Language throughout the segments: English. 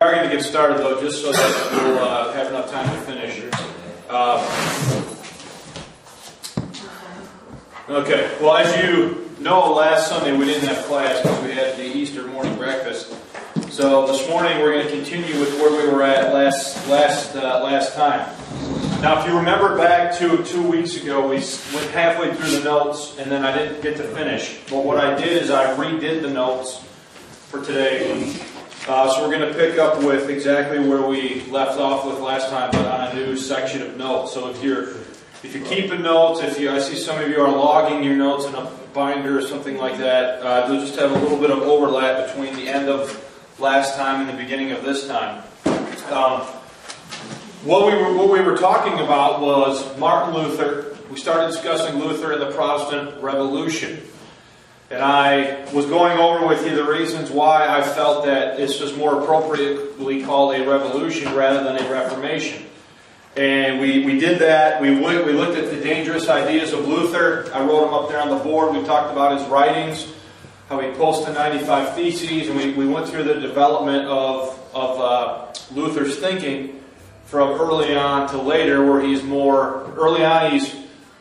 We are going to get started, though, just so that we'll have enough time to finish. Okay, well, as you know, last Sunday we didn't have class because we had the Easter morning breakfast. So this morning we're going to continue with where we were at last time. Now, if you remember back to 2 weeks ago, we went halfway through the notes, and then I didn't get to finish. But what I did is I redid the notes for today. So we're going to pick up with exactly where we left off with last time, but on a new section of notes. So if you're keeping notes, I see some of you are logging your notes in a binder or something like that, you'll just have a little bit of overlap between the end of last time and the beginning of this time. What we were talking about was Martin Luther. We started discussing Luther and the Protestant Revolution. And I was going over with you the reasons why I felt that this was more appropriately called a revolution rather than a reformation. And we did that. We looked at the dangerous ideas of Luther. I wrote them up there on the board. We talked about his writings, how he posted 95 Theses, and we went through the development of Luther's thinking from early on to later, where he's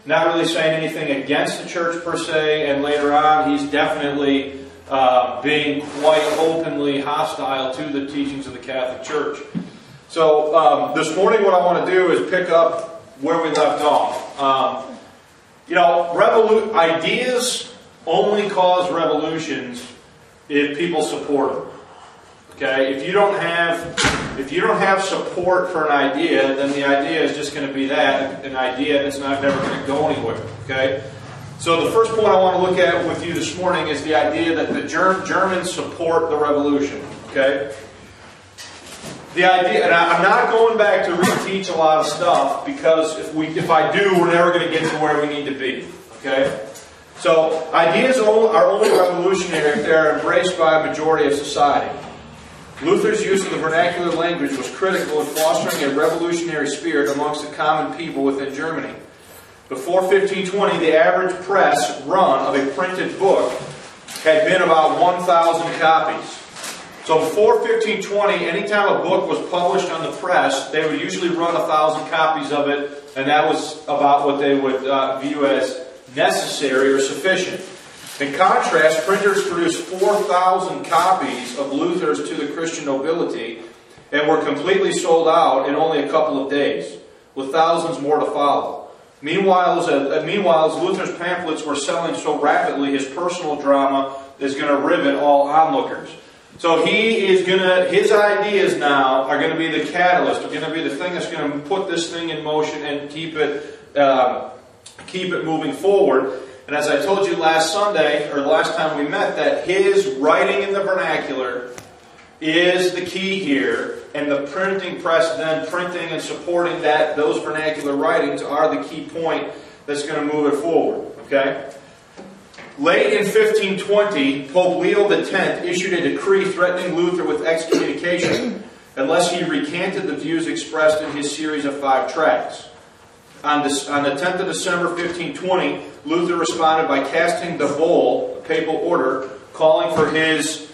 not really saying anything against the church per se, and later on he's definitely being quite openly hostile to the teachings of the Catholic Church. So this morning what I want to do is pick up where we left off. Ideas only cause revolutions if people support them. Okay, if you don't have support for an idea, then the idea is just going to be an idea, and it's never going to go anywhere. Okay, so the first point I want to look at with you this morning is the idea that the Germans support the revolution. Okay, the idea, and I'm not going back to reteach a lot of stuff, because if I do, we're never going to get to where we need to be. Okay, so ideas are only revolutionary if they are embraced by a majority of society. Luther's use of the vernacular language was critical in fostering a revolutionary spirit amongst the common people within Germany. Before 1520, the average press run of a printed book had been about 1,000 copies. So before 1520, anytime a book was published on the press, they would usually run 1,000 copies of it, and that was about what they would view as necessary or sufficient. In contrast, printers produced 4,000 copies of Luther's To the Christian Nobility and were completely sold out in only a couple of days, with thousands more to follow. Meanwhile, as Luther's pamphlets were selling so rapidly, his personal drama is going to rivet all onlookers. So his ideas now are going to be the catalyst, are going to be the thing that's going to put this thing in motion and keep it moving forward. And as I told you last Sunday, or the last time we met, that his writing in the vernacular is the key here, and the printing press then printing and supporting those vernacular writings are the key point that's going to move it forward. Okay? Late in 1520, Pope Leo X issued a decree threatening Luther with excommunication unless he recanted the views expressed in his series of 5 tracts. On the 10th of December 1520, Luther responded by casting the bull, the papal order, calling for his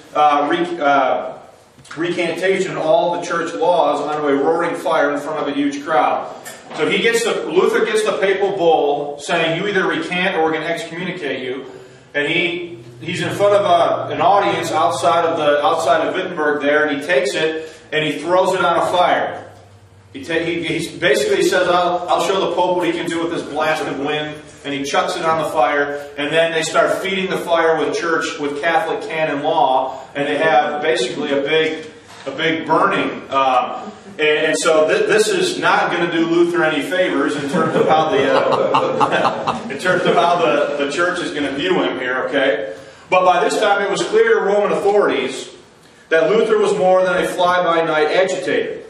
recantation of all the church laws onto a roaring fire in front of a huge crowd. So Luther gets the papal bull saying, you either recant or we're going to excommunicate you. And he's in front of an audience outside of Wittenberg there, and he takes it and he throws it on a fire. He basically says, I'll show the Pope what he can do with this blast of wind, and he chucks it on the fire, and then they start feeding the fire with Catholic canon law, and they have basically a big burning. And so this is not going to do Luther any favors in terms of how the church is going to view him here. Okay, but by this time it was clear to Roman authorities that Luther was more than a fly-by-night agitator.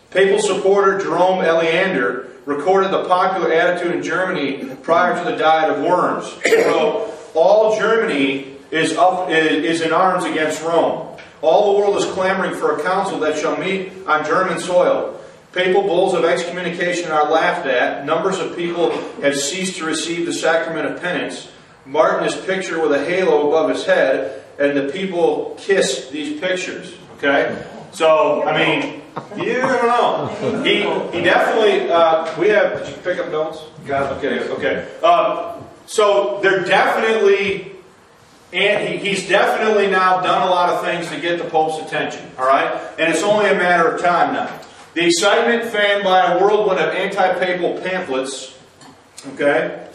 Papal supporter Jerome Aleander recorded the popular attitude in Germany prior to the Diet of Worms. So all Germany is in arms against Rome. All the world is clamoring for a council that shall meet on German soil. Papal bulls of excommunication are laughed at. Numbers of people have ceased to receive the sacrament of penance. Martin is pictured with a halo above his head, and the people kiss these pictures. Okay? So, I mean, you don't know. He definitely, did you pick up notes? Got it? Okay. So they're definitely, and he's definitely now done a lot of things to get the Pope's attention, all right? And it's only a matter of time now. The excitement fanned by a whirlwind of anti-papal pamphlets, okay?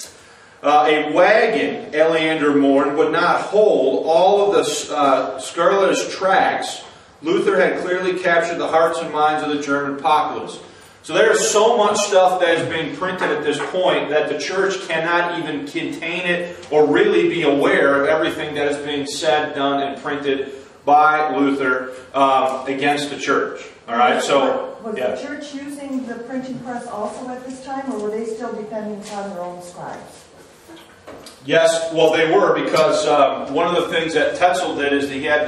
A wagon, Aleander mourned, would not hold all of the scurrilous tracts. Luther had clearly captured the hearts and minds of the German populace. So there's so much stuff that is being printed at this point that the church cannot even contain it or really be aware of everything that is being said, done, and printed by Luther against the church. All right, so was the church using the printing press also at this time, or were they still depending upon their own scribes? Yes, well they were, because one of the things that Tetzel did is he had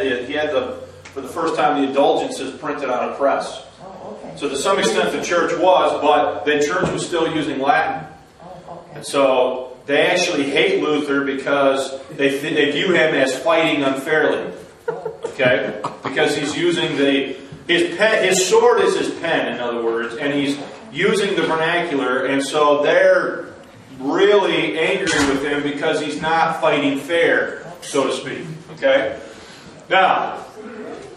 for the first time the indulgences printed on a press. Oh, okay. So to some extent the church was, but the church was still using Latin. Oh, okay. And so they actually hate Luther because they view him as fighting unfairly. Okay? Because he's using his pen, his sword is his pen, in other words, and he's using the vernacular, and so they're really angry with him because he's not fighting fair, so to speak. Okay? Now,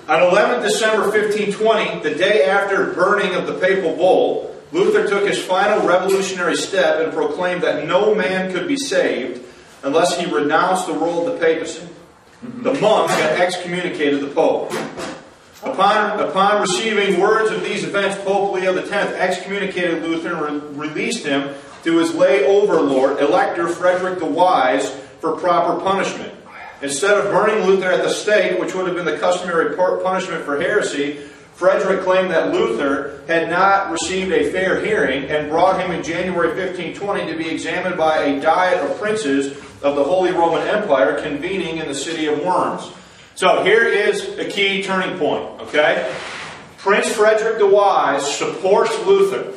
on 11 December 1520, the day after burning of the papal bull, Luther took his final revolutionary step and proclaimed that no man could be saved unless he renounced the role of the papacy. The monks had excommunicated the Pope. Upon receiving words of these events, Pope Leo X excommunicated Luther and released him to his lay overlord, Elector Frederick the Wise, for proper punishment. Instead of burning Luther at the stake, which would have been the customary punishment for heresy, Frederick claimed that Luther had not received a fair hearing and brought him in January 1520 to be examined by a diet of princes of the Holy Roman Empire convening in the city of Worms. So here is a key turning point, okay? Prince Frederick the Wise supports Luther,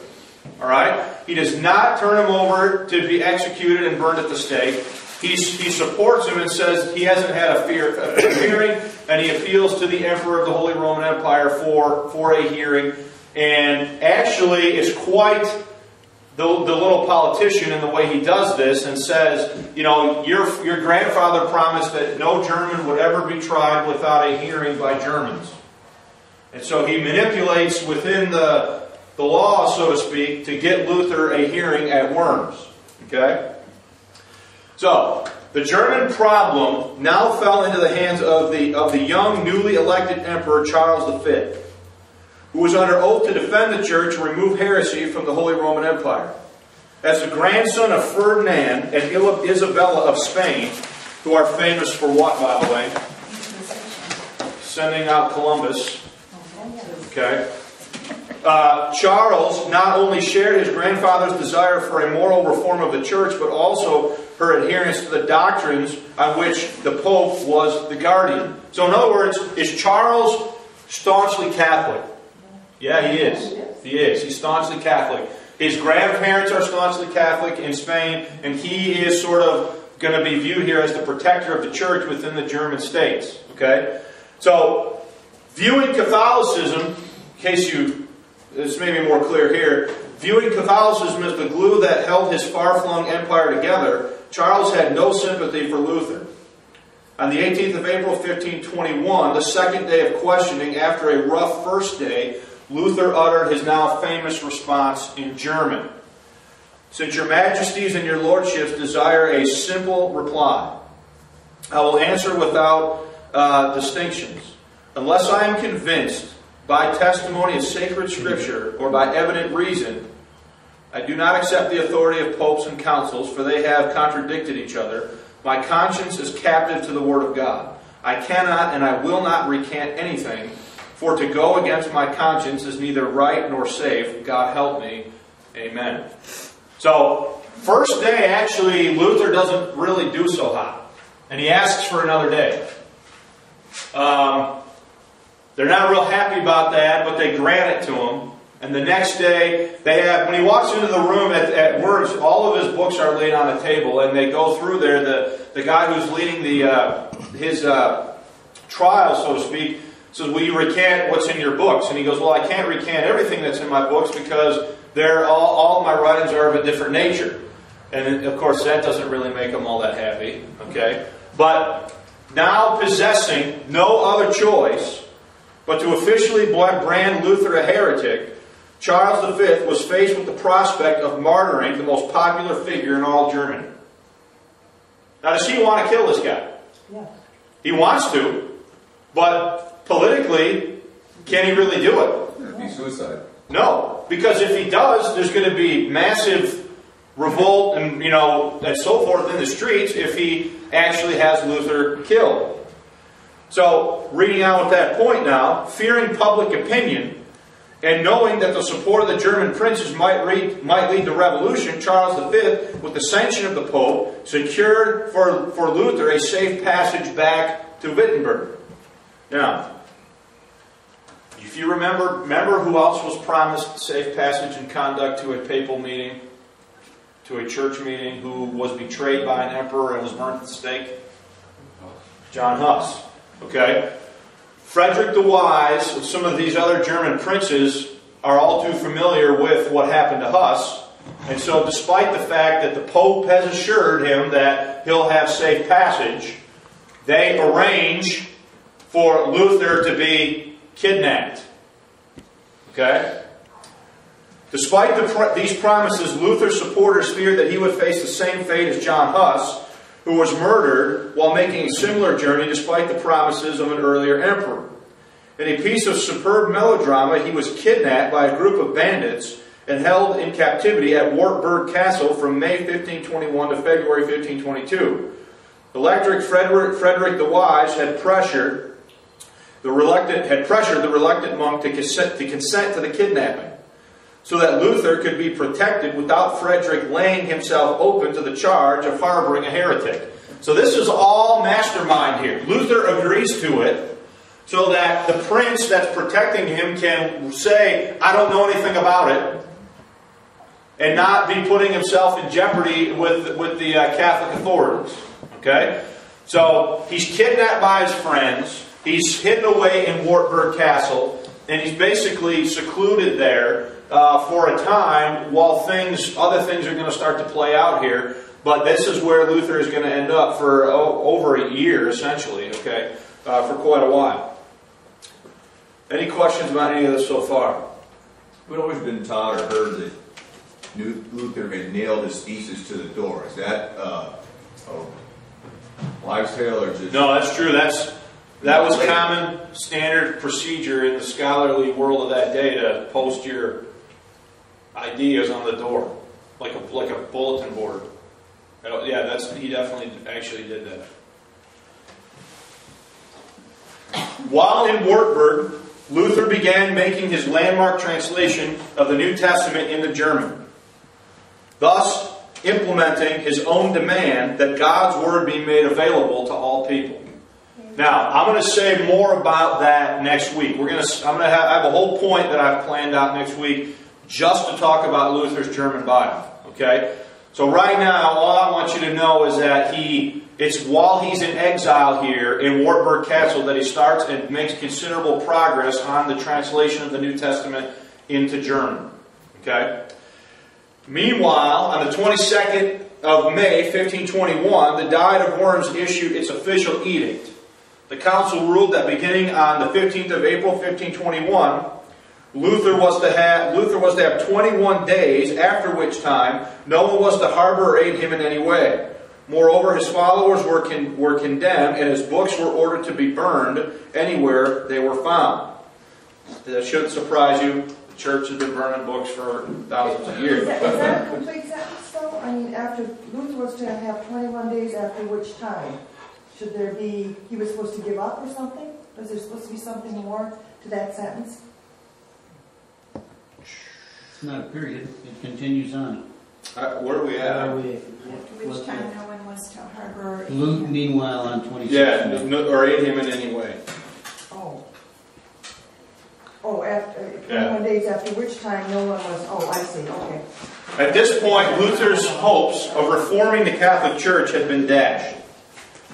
all right? He does not turn him over to be executed and burned at the stake. He supports him and says he hasn't had a hearing, and he appeals to the Emperor of the Holy Roman Empire for a hearing. And actually, it's quite the little politician in the way he does this, and says, you know, your grandfather promised that no German would ever be tried without a hearing by Germans. And so he manipulates within the law, so to speak, to get Luther a hearing at Worms. Okay? So, the German problem now fell into the hands of the young, newly elected Emperor Charles V, who was under oath to defend the Church and remove heresy from the Holy Roman Empire. As the grandson of Ferdinand and Isabella of Spain, who are famous for what, by the way? Sending out Columbus. Okay. Charles not only shared his grandfather's desire for a moral reform of the Church, but also her adherence to the doctrines on which the Pope was the guardian. So in other words, is Charles staunchly Catholic? Yeah, he is. He is. He's staunchly Catholic. His grandparents are staunchly Catholic in Spain, and he is sort of going to be viewed here as the protector of the Church within the German states. Okay? So, viewing Catholicism, in case this may be more clear here, viewing Catholicism as the glue that held his far-flung empire together, Charles had no sympathy for Luther. On the 18th of April 1521, the second day of questioning, after a rough first day, Luther uttered his now famous response in German. Since your majesties and your lordships desire a simple reply, I will answer without distinctions. Unless I am convinced by testimony of sacred scripture or by evident reason, I do not accept the authority of popes and councils, for they have contradicted each other. My conscience is captive to the word of God. I cannot and I will not recant anything, for to go against my conscience is neither right nor safe. God help me. Amen. So, first day, actually, Luther doesn't really do so hot. And he asks for another day. They're not real happy about that, but they grant it to him. And the next day, when he walks into the room at Worms, all of his books are laid on a table, and they go through there. The guy who's leading his trial, so to speak, says, will you recant what's in your books? And he goes, well, I can't recant everything that's in my books because all my writings are of a different nature. And of course, that doesn't really make him all that happy. Okay? But now possessing no other choice but to officially brand Luther a heretic, Charles V was faced with the prospect of martyring the most popular figure in all Germany. Now, does he want to kill this guy? Yeah. He wants to, but politically, can he really do it? It'd be suicide. No, because if he does, there's going to be massive revolt and and so forth in the streets if he actually has Luther killed. So, reading on with that point now, fearing public opinion and knowing that the support of the German princes might lead to revolution, Charles V, with the sanction of the Pope, secured for Luther a safe passage back to Wittenberg. Now, if you remember who else was promised safe passage and conduct to a papal meeting, to a church meeting, who was betrayed by an emperor and was burnt at the stake? John Huss. Okay? Frederick the Wise and some of these other German princes are all too familiar with what happened to Huss. And so despite the fact that the Pope has assured him that he'll have safe passage, they arrange for Luther to be kidnapped. Okay? Despite these promises, Luther's supporters feared that he would face the same fate as John Huss, who was murdered while making a similar journey despite the promises of an earlier emperor. In a piece of superb melodrama, he was kidnapped by a group of bandits and held in captivity at Wartburg Castle from May 1521 to February 1522. Elector Frederick the Wise had pressured the reluctant monk to consent to the kidnapping, so that Luther could be protected without Frederick laying himself open to the charge of harboring a heretic. So this is all mastermind here. Luther agrees to it so that the prince that's protecting him can say, I don't know anything about it, and not be putting himself in jeopardy with the Catholic authorities. Okay? So he's kidnapped by his friends. He's hidden away in Wartburg Castle, and he's basically secluded there for a time while other things are going to start to play out here. But this is where Luther is going to end up for over a year, essentially, okay, for quite a while. Any questions about any of this so far? We've always been taught or heard that Luther had nailed his thesis to the door. Is that a wives' tale or just... No, that's true. That was common standard procedure in the scholarly world of that day to post your ideas on the door, like a bulletin board. Yeah, he definitely actually did that. While in Wartburg, Luther began making his landmark translation of the New Testament into German, thus implementing his own demand that God's Word be made available to all people. Now, I'm going to say more about that next week. I have a whole point that I've planned out next week just to talk about Luther's German Bible. Okay? So right now, all I want you to know is that it's while he's in exile here in Wartburg Castle that he starts and makes considerable progress on the translation of the New Testament into German. Okay? Meanwhile, on the 22nd of May, 1521, the Diet of Worms issued its official edict. The council ruled that beginning on the 15th of April, 1521, Luther was to have 21 days, after which time no one was to harbor or aid him in any way. Moreover, his followers were condemned, and his books were ordered to be burned anywhere they were found. That shouldn't surprise you. The church has been burning books for thousands of years. Is that a complete sentence, though? I mean, after Luther was to have 21 days, after which time? Should there be, he was supposed to give up or something? Was there supposed to be something more to that sentence? It's not a period. It continues on. Where are we at? After which time no one was to harbor. Meanwhile, on 26. Yeah, or aid him in any way. After 21 days, after which time no one was... I see, okay. At this point, Luther's hopes of reforming the Catholic Church had been dashed.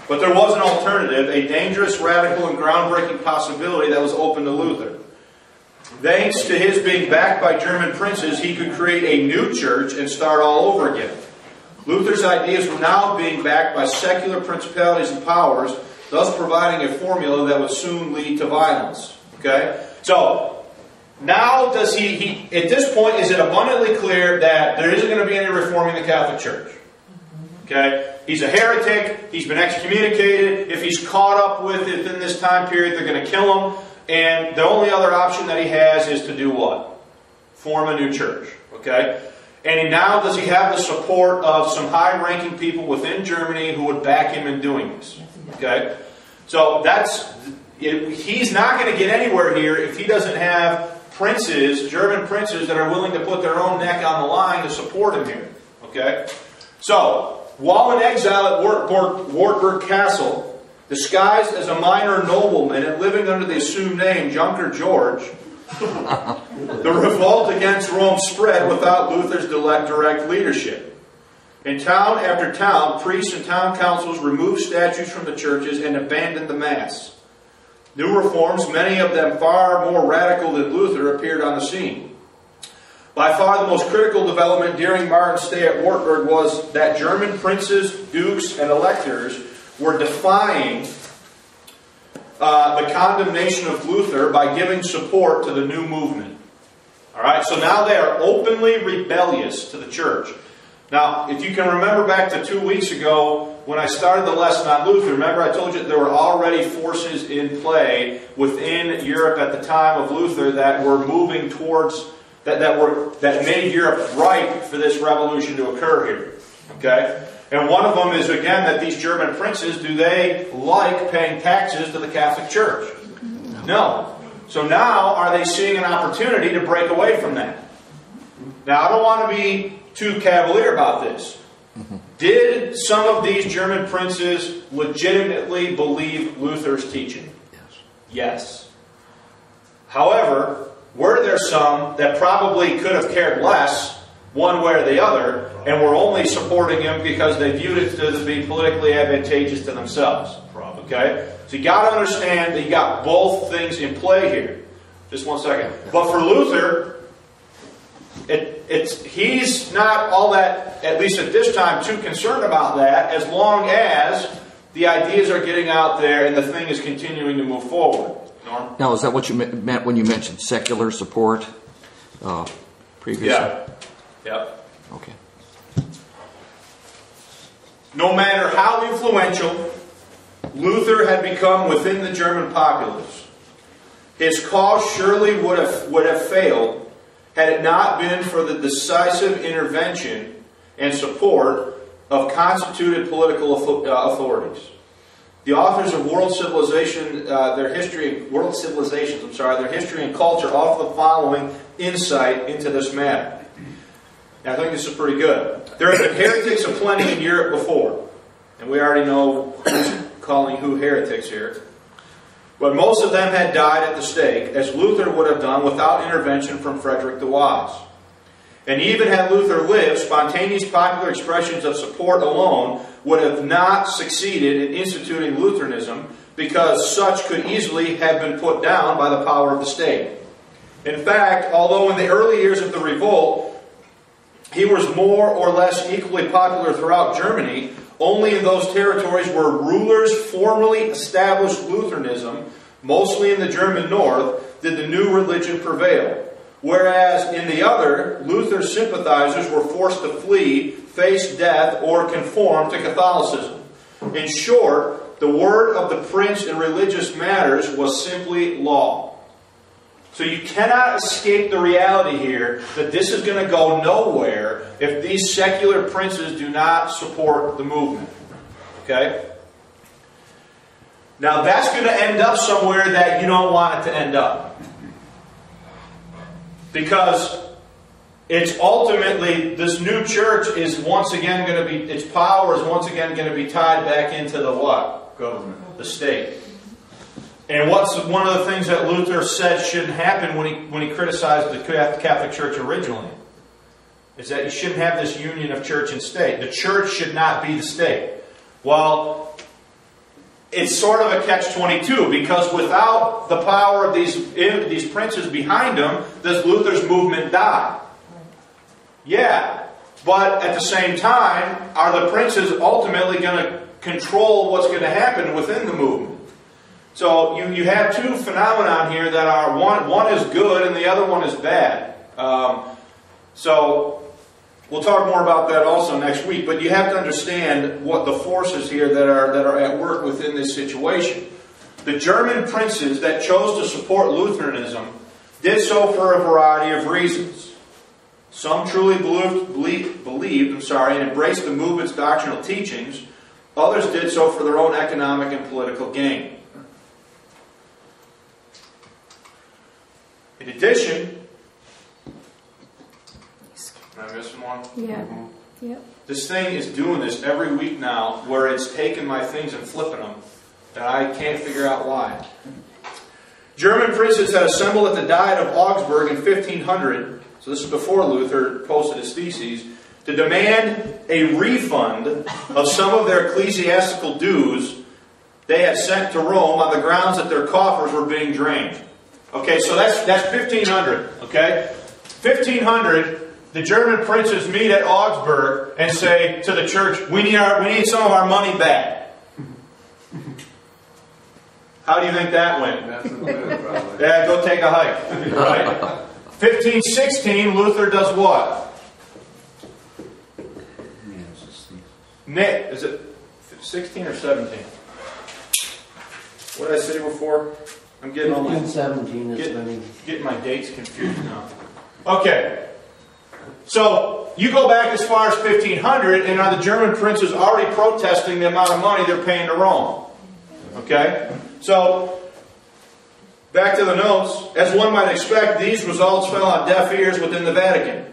But there was an alternative, a dangerous, radical, and groundbreaking possibility that was open to Luther. Thanks to his being backed by German princes, he could create a new church and start all over again. Luther's ideas were now being backed by secular principalities and powers, thus providing a formula that would soon lead to violence. Okay? So, now does he at this point, is it abundantly clear that there isn't going to be any reforming the Catholic Church? Okay? He's a heretic. He's been excommunicated. If he's caught up with it in this time period, they're going to kill him. And the only other option that he has is to do what? Form a new church. Okay? And now does he have the support of some high-ranking people within Germany who would back him in doing this? Okay? So he's not going to get anywhere here if he doesn't have princes, German princes, that are willing to put their own neck on the line to support him here. Okay? So, while in exile at Wartburg Castle, disguised as a minor nobleman and living under the assumed name Junker George, the revolt against Rome spread without Luther's direct leadership. In town after town, priests and town councils removed statues from the churches and abandoned the Mass. New reforms, many of them far more radical than Luther, appeared on the scene. By far the most critical development during Martin's stay at Wartburg was that German princes, dukes, and electors were defying the condemnation of Luther by giving support to the new movement. Alright, so now they are openly rebellious to the church. Now, if you can remember back to 2 weeks ago when I started the lesson on Luther, remember I told you there were already forces in play within Europe at the time of Luther that were moving towards, that made Europe ripe for this revolution to occur here. Okay? And one of them is, again, that these German princes, do they like paying taxes to the Catholic Church? No. So now, are they seeing an opportunity to break away from that? Now, I don't want to be too cavalier about this. Did some of these German princes legitimately believe Luther's teaching? Yes. However, were there some that probably could have cared less one way or the other, and were only supporting him because they viewed it to be politically advantageous to themselves? Okay? So you got to understand that you got both things in play here. Just one second. But for Luther, he's not all that, at least at this time, too concerned about that, as long as the ideas are getting out there and the thing is continuing to move forward. Norm? Now, is that what you meant when you mentioned secular support previously? Yeah. Yep. Okay. No matter how influential Luther had become within the German populace, his cause surely would have failed had it not been for the decisive intervention and support of constituted political authorities. The authors of World Civilizations, their history and culture offer the following insight into this matter. And I think this is pretty good. There have been heretics aplenty in Europe before, and we already know who's calling who heretics here. But most of them had died at the stake, as Luther would have done without intervention from Frederick the Wise. And even had Luther lived, spontaneous popular expressions of support alone would have not succeeded in instituting Lutheranism, because such could easily have been put down by the power of the state. In fact, although in the early years of the revolt, he was more or less equally popular throughout Germany, only in those territories where rulers formally established Lutheranism, mostly in the German north, did the new religion prevail. Whereas in the other, Luther's sympathizers were forced to flee, face death, or conform to Catholicism. In short, the word of the prince in religious matters was simply law. So you cannot escape the reality here that this is going to go nowhere if these secular princes do not support the movement. Okay? Now that's going to end up somewhere that you don't want it to end up. Because it's ultimately, this new church is once again going to be, its power is once again going to be tied back into the what? Government. The state. And what's one of the things that Luther said shouldn't happen when he criticized the Catholic Church originally? Is that you shouldn't have this union of church and state. The church should not be the state. Well, it's sort of a catch-22, because without the power of these princes behind them, does Luther's movement die? Yeah, but at the same time, are the princes ultimately going to control what's going to happen within the movement? So you have two phenomena here that are, one is good and the other one is bad. So we'll talk more about that also next week, but you have to understand what the forces here that are at work within this situation. The German princes that chose to support Lutheranism did so for a variety of reasons. Some truly believed and embraced the movement's doctrinal teachings. Others did so for their own economic and political gain. In addition, am I missing one? Yeah. Yep. This thing is doing this every week now, where it's taking my things and flipping them, and I can't figure out why. German princes had assembled at the Diet of Augsburg in 1500, so this is before Luther posted his theses, to demand a refund of some of their ecclesiastical dues they had sent to Rome on the grounds that their coffers were being drained. Okay, so that's 1500. Okay, 1500. The German princes meet at Augsburg and say to the church, "We need some of our money back." How do you think that went? Yeah, go take a hike. Right? 1516, Luther does what? Nick, is it 16 or 17? What did I say before? I'm getting all my 17 is getting my dates confused now. Okay, so you go back as far as 1500, and are the German princes already protesting the amount of money they're paying to Rome? Okay, so back to the notes. As one might expect, these results fell on deaf ears within the Vatican.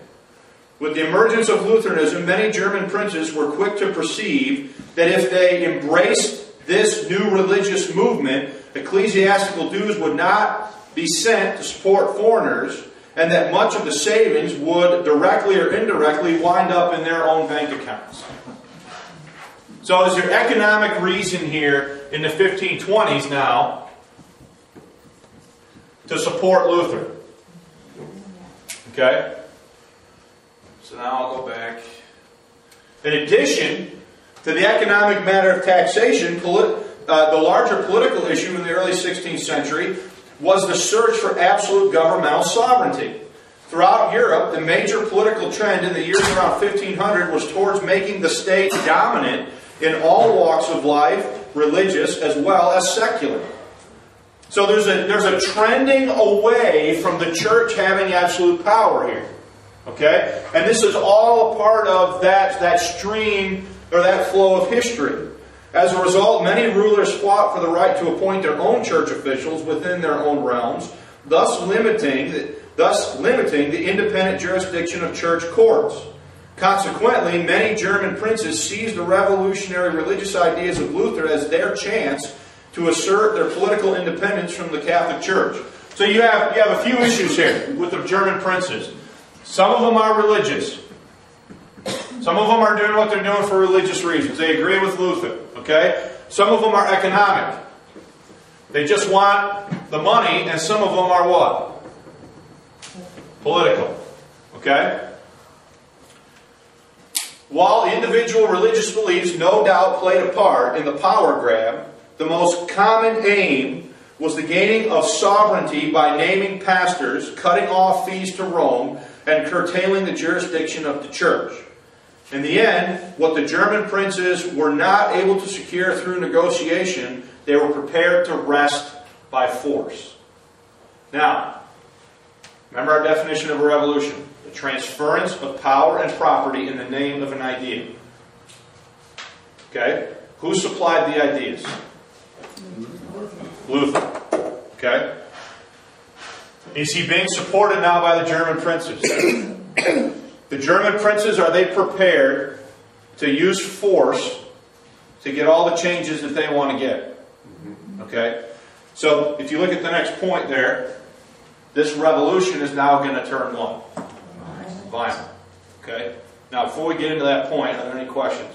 With the emergence of Lutheranism, many German princes were quick to perceive that if they embraced this new religious movement, ecclesiastical dues would not be sent to support foreigners, and that much of the savings would directly or indirectly wind up in their own bank accounts. So is there economic reason here in the 1520s now to support Luther? Okay? So now I'll go back. In addition to the economic matter of taxation, the larger political issue in the early 16th century was the search for absolute governmental sovereignty. Throughout Europe, the major political trend in the years around 1500 was towards making the state dominant in all walks of life, religious as well as secular. So there's a trending away from the church having absolute power here. Okay? And this is all a part of that stream or that flow of history. As a result, many rulers fought for the right to appoint their own church officials within their own realms, thus limiting the independent jurisdiction of church courts. Consequently, many German princes seized the revolutionary religious ideas of Luther as their chance to assert their political independence from the Catholic Church. So you have a few issues here with the German princes. Some of them are religious. Some of them are doing what they're doing for religious reasons. They agree with Luther. Okay? Some of them are economic. They just want the money, and some of them are what? Political. Okay? While individual religious beliefs no doubt played a part in the power grab, the most common aim was the gaining of sovereignty by naming pastors, cutting off fees to Rome, and curtailing the jurisdiction of the church. In the end, what the German princes were not able to secure through negotiation, they were prepared to wrest by force. Now, remember our definition of a revolution. The transference of power and property in the name of an idea. Okay? Who supplied the ideas? Luther. Okay? Is he being supported now by the German princes? The German princes, are they prepared to use force to get all the changes that they want to get? Okay? So, if you look at the next point there, this revolution is now going to turn what? Violent. Okay? Now, before we get into that point, are there any questions?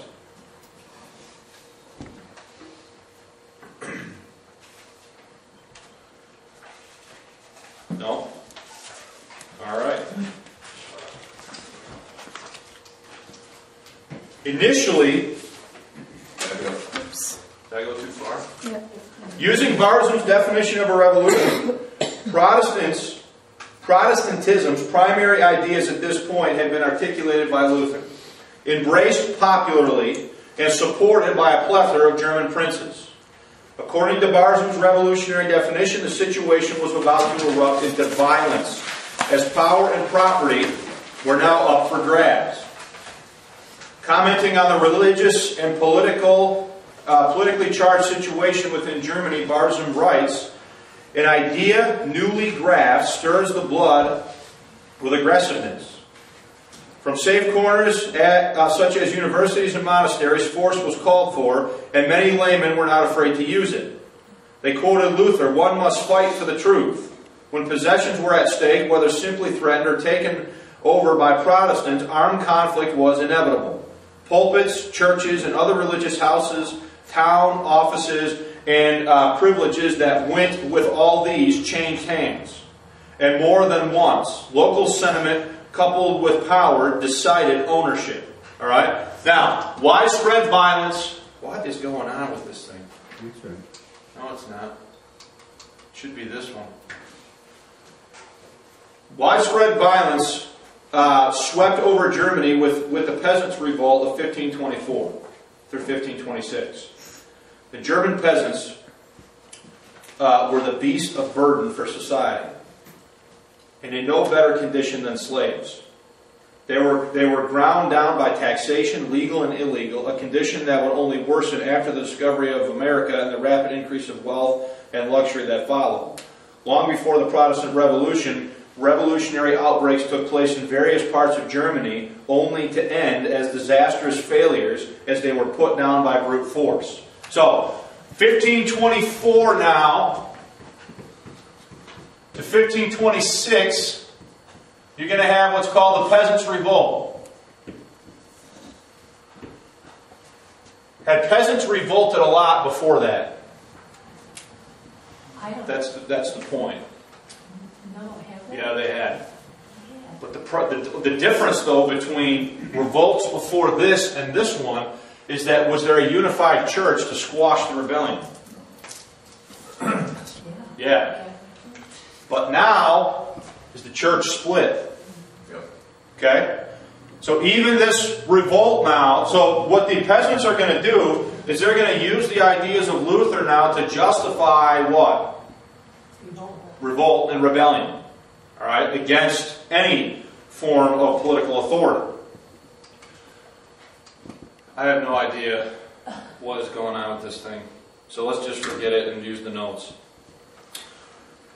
Initially, Oops. did I go too far? Yeah. Using Barzum's definition of a revolution, Protestantism's primary ideas at this point had been articulated by Luther, embraced popularly, and supported by a plethora of German princes. According to Barzum's revolutionary definition, the situation was about to erupt into violence, as power and property were now up for grabs. Commenting on the religious and politically charged situation within Germany, Barzum writes, "An idea newly grasped stirs the blood with aggressiveness. From safe corners such as universities and monasteries, force was called for, and many laymen were not afraid to use it. They quoted Luther, 'One must fight for the truth.' When possessions were at stake, whether simply threatened or taken over by Protestants, armed conflict was inevitable. Pulpits, churches, and other religious houses, town offices, and privileges that went with all these changed hands. And more than once, local sentiment coupled with power decided ownership." All right? Now, widespread violence. What is going on with this thing? No, it's not. It should be this one. Widespread violence swept over Germany with the Peasants' Revolt of 1524 through 1526. The German peasants were the beast of burden for society, and in no better condition than slaves. They were ground down by taxation, legal and illegal, a condition that would only worsen after the discovery of America and the rapid increase of wealth and luxury that followed. Long before the Protestant Revolution, revolutionary outbreaks took place in various parts of Germany, only to end as disastrous failures as they were put down by brute force. So, 1524 now to 1526, you're going to have what's called the Peasants' Revolt. Had peasants revolted a lot before that? I don't That's the point. know. Have they? Yeah, they had. Yeah. But the difference, though, between revolts before this and this one is that was there a unified church to squash the rebellion? Yeah. But now is the church split. Okay? So even this revolt now, so what the peasants are going to do is they're going to use the ideas of Luther now to justify what? Revolt and rebellion. All right? Against any form of political authority. I have no idea what is going on with this thing. So let's just forget it and use the notes.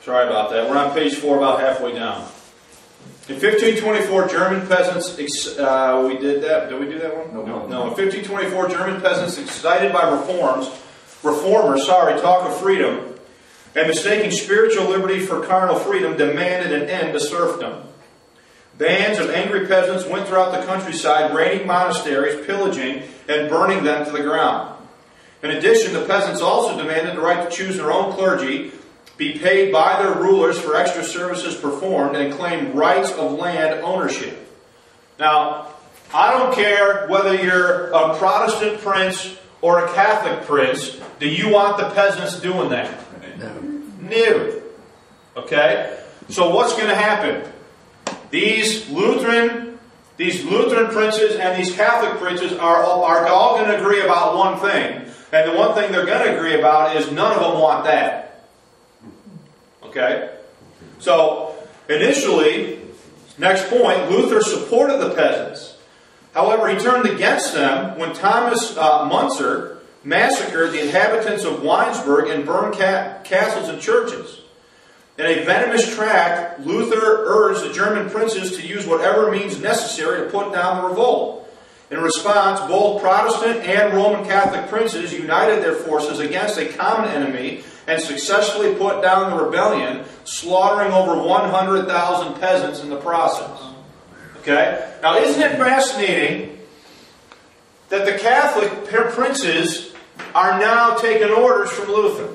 Sorry about that. We're on page 4, about halfway down. In 1524, German peasants, we did that. Did we do that one? No. In 1524, German peasants, excited by reformers, talk of freedom, and mistaking spiritual liberty for carnal freedom, demanded an end to serfdom. Bands of angry peasants went throughout the countryside, raiding monasteries, pillaging, and burning them to the ground. In addition, the peasants also demanded the right to choose their own clergy, be paid by their rulers for extra services performed, and claim rights of land ownership. Now, I don't care whether you're a Protestant prince or a Catholic prince, do you want the peasants doing that? No. Okay? So what's going to happen? These Lutheran princes and these Catholic princes are all going to agree about one thing. And the one thing they're going to agree about is none of them want that. Okay? So, initially, next point, Luther supported the peasants. However, he turned against them when Thomas Munzer massacred the inhabitants of Weinsberg and burned castles and churches. In a venomous tract, Luther urged the German princes to use whatever means necessary to put down the revolt. In response, both Protestant and Roman Catholic princes united their forces against a common enemy and successfully put down the rebellion, slaughtering over 100,000 peasants in the process. Okay? Now, isn't it fascinating that the Catholic princes are now taking orders from Luther?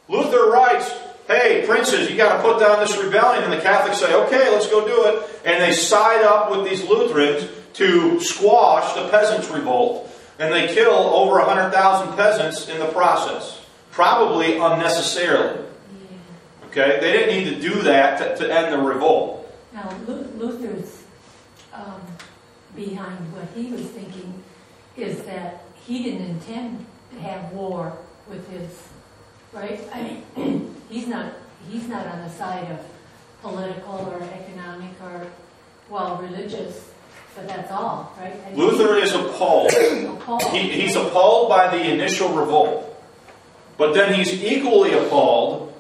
Luther writes, hey, princes, you got to put down this rebellion. And the Catholics say, okay, let's go do it. And they side up with these Lutherans to squash the peasants' revolt. And they kill over 100,000 peasants in the process. Probably unnecessarily. Okay? They didn't need to do that to end the revolt. Now, Luther's behind what he was thinking is that he didn't intend to have war with his, right? I mean, he's not on the side of political or economic or, well, religious, but that's all, right? I mean, Luther is appalled. He's appalled by the initial revolt. But then he's equally appalled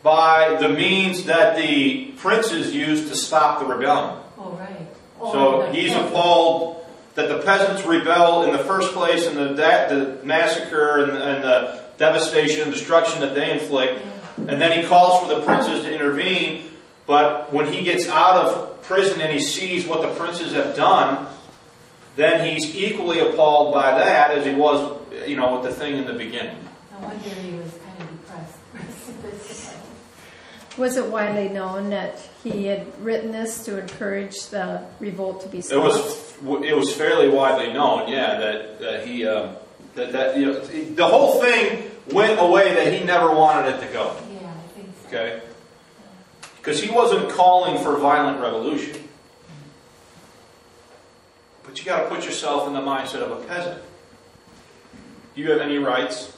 by the means that the princes used to stop the rebellion. Oh, right. So he's appalled that the peasants rebelled in the first place, and the massacre and the devastation and destruction that they inflict. And then he calls for the princes to intervene. But when he gets out of prison and he sees what the princes have done, then he's equally appalled by that as he was, with the thing in the beginning. No wonder he was kind of depressed. Was it widely known that he had written this to encourage the revolt to be stopped? It was fairly widely known, yeah, that he the whole thing went away that he never wanted it to go. Yeah, I think so. Okay, because he wasn't calling for violent revolution, but you got to put yourself in the mindset of a peasant. Do you have any rights?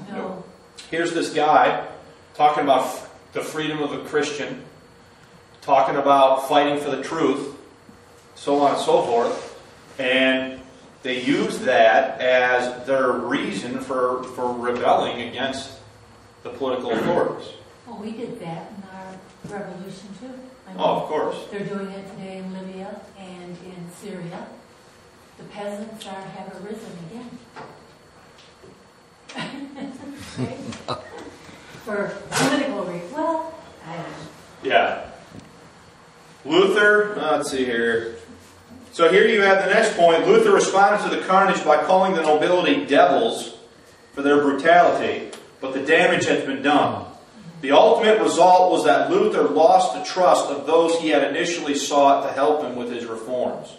No. Here's this guy talking about the freedom of a Christian, talking about fighting for the truth, so on and so forth, and they use that as their reason for rebelling against the political authorities. Well, we did that in our revolution too. I mean, Oh, of course. They're doing it today in Libya and in Syria. The peasants have arisen again. Right? For political reasons. Well, I don't know. Yeah. Luther, let's see here. So here you have the next point. Luther responded to the carnage by calling the nobility devils for their brutality, but the damage has been done. The ultimate result was that Luther lost the trust of those he had initially sought to help him with his reforms.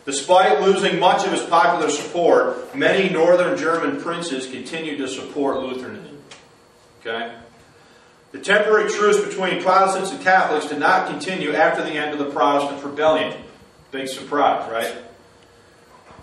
Despite losing much of his popular support, many northern German princes continued to support Lutheranism. Okay? The temporary truce between Protestants and Catholics did not continue after the end of the Protestant rebellion. Big surprise, right?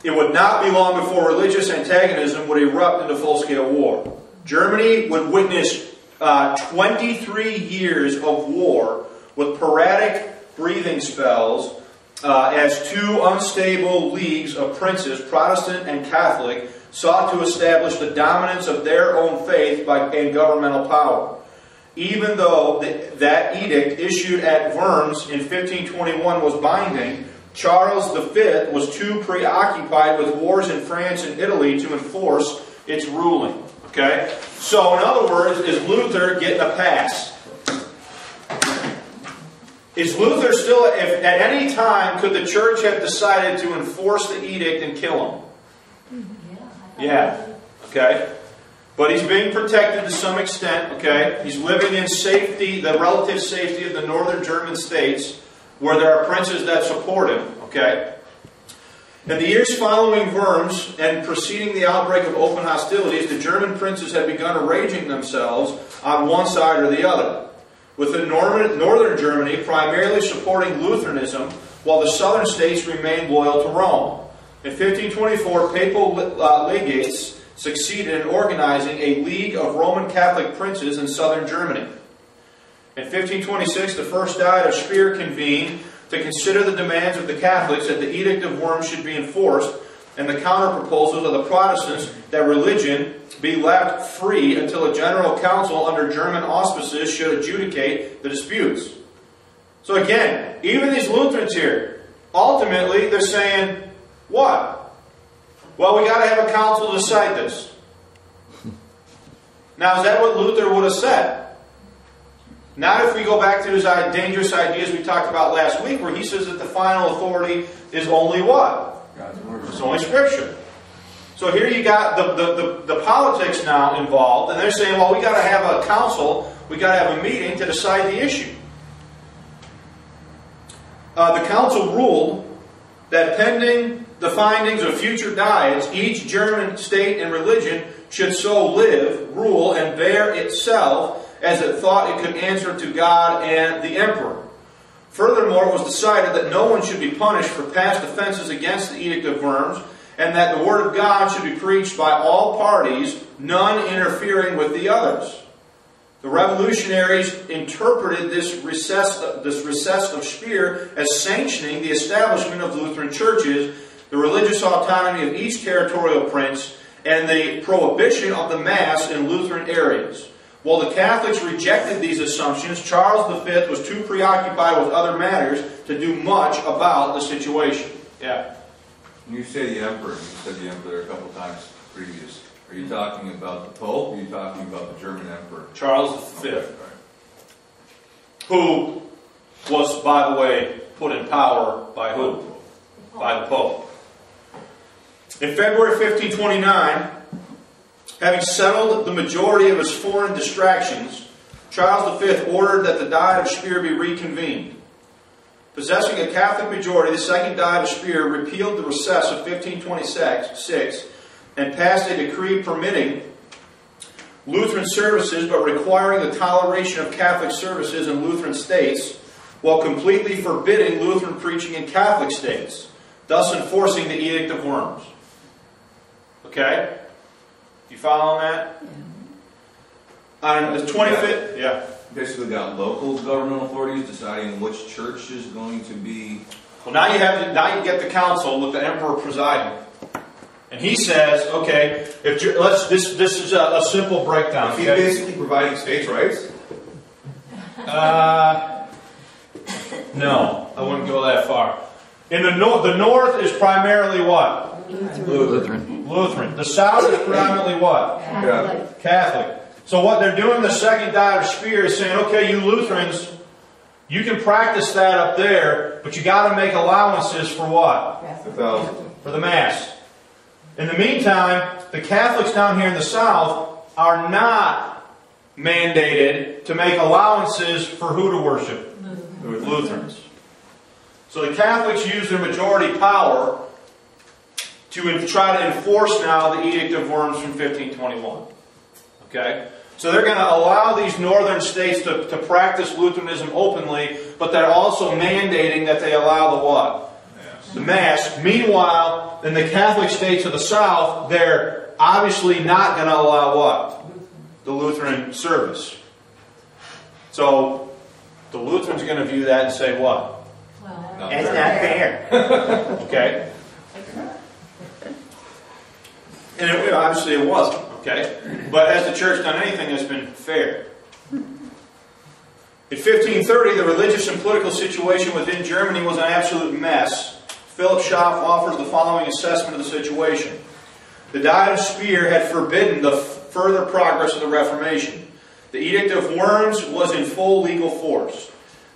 It would not be long before religious antagonism would erupt into full-scale war. Germany would witness 23 years of war with sporadic breathing spells as two unstable leagues of princes, Protestant and Catholic, sought to establish the dominance of their own faith and governmental power. Even though that edict issued at Worms in 1521 was binding, Charles V was too preoccupied with wars in France and Italy to enforce its ruling. Okay? So, in other words, is Luther getting a pass? Is Luther still, if at any time could the church have decided to enforce the edict and kill him? Yeah. Okay. But he's being protected to some extent, okay? He's living in safety, the relative safety of the northern German states, where there are princes that support him, okay? In the years following Worms and preceding the outbreak of open hostilities, the German princes had begun arranging themselves on one side or the other, with the northern Germany primarily supporting Lutheranism, while the southern states remained loyal to Rome. In 1524, papal legates succeeded in organizing a League of Roman Catholic Princes in southern Germany. In 1526, the First Diet of Speyer convened to consider the demands of the Catholics that the Edict of Worms should be enforced, and the counter-proposals of the Protestants that religion be left free until a general council under German auspices should adjudicate the disputes. So again, even these Lutherans here, ultimately they're saying, what? Well, we got to have a council to decide this. Now, is that what Luther would have said? Not if we go back to those dangerous ideas we talked about last week, where he says that the final authority is only what? God's word. It's only Scripture. So here you got the politics now involved, and they're saying, well, we got to have a council. we got to have a meeting to decide the issue. The council ruled that pending the findings of future diets, each German state and religion should so live, rule, and bear itself as it thought it could answer to God and the emperor. Furthermore, it was decided that no one should be punished for past offenses against the Edict of Worms, and that the Word of God should be preached by all parties, none interfering with the others. The revolutionaries interpreted this recess of Speer as sanctioning the establishment of Lutheran churches, the religious autonomy of each territorial prince, and the prohibition of the Mass in Lutheran areas. While the Catholics rejected these assumptions, Charles V was too preoccupied with other matters to do much about the situation. Yeah. When you say the emperor, you said the emperor a couple times previous. Are you talking about the Pope, or are you talking about the German emperor? Charles V, who was, by the way, put in power by who? By the Pope. In February 1529, having settled the majority of his foreign distractions, Charles V ordered that the Diet of Speyer be reconvened. Possessing a Catholic majority, the Second Diet of Speyer repealed the recess of 1526 and passed a decree permitting Lutheran services but requiring the toleration of Catholic services in Lutheran states while completely forbidding Lutheran preaching in Catholic states, thus enforcing the Edict of Worms. Okay? You following that? On the 25th, yeah. Basically got local governmental authorities deciding which church is going to be... Well, now you get the council with the emperor presiding. And he says, okay, this is a simple breakdown. Is he Okay? basically providing states' rights? No, I wouldn't go that far. In the north is primarily what? Lutheran. Lutheran. The south is predominantly what? Catholic. Catholic. So what they're doing, the Second Diet of Speyer, is saying, okay, you Lutherans, you can practice that up there, but you got to make allowances for what? For the Mass. In the meantime, the Catholics down here in the south are not mandated to make allowances for who to worship? Lutherans. So the Catholics use their majority power to try to enforce now the Edict of Worms from 1521. Okay? So they're going to allow these northern states to practice Lutheranism openly, but they're also mandating that they allow the what? The Mass. Meanwhile, in the Catholic states of the south, they're obviously not going to allow what? The Lutheran service. So the Lutherans are going to view that and say what? Well, That's not fair. Okay? And obviously it wasn't. Okay? But has the church done anything that's been fair? In 1530, the religious and political situation within Germany was an absolute mess. Philip Schaff offers the following assessment of the situation. The Diet of Speyer had forbidden the further progress of the Reformation. The Edict of Worms was in full legal force.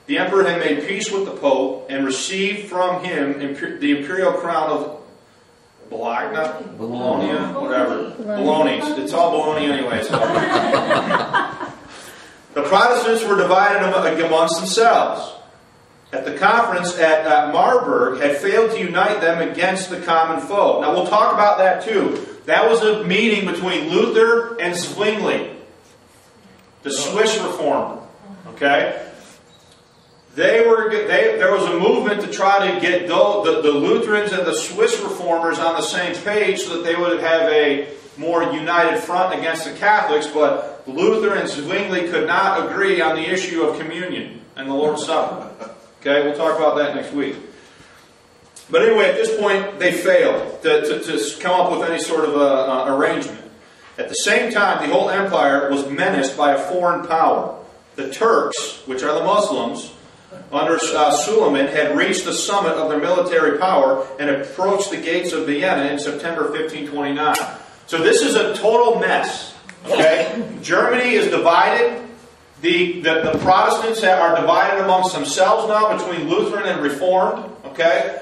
The Emperor had made peace with the Pope and received from him the imperial crown of Bologna? Whatever. Bologna. It's all baloney anyway. So. The Protestants were divided amongst themselves. At the conference at Marburg had failed to unite them against the common foe. Now we'll talk about that too. That was a meeting between Luther and Zwingli, the Swiss reformer. Okay? There was a movement to try to get the Lutherans and the Swiss reformers on the same page so that they would have a more united front against the Catholics, but Luther and Zwingli could not agree on the issue of communion and the Lord's Supper. Okay, we'll talk about that next week. But anyway, at this point, they failed to come up with any sort of arrangement. At the same time, the whole empire was menaced by a foreign power. The Turks, which are the Muslims, under Suleiman, had reached the summit of their military power and approached the gates of Vienna in September 1529. So this is a total mess. Okay? Germany is divided. The Protestants are divided amongst themselves now between Lutheran and Reformed. Okay?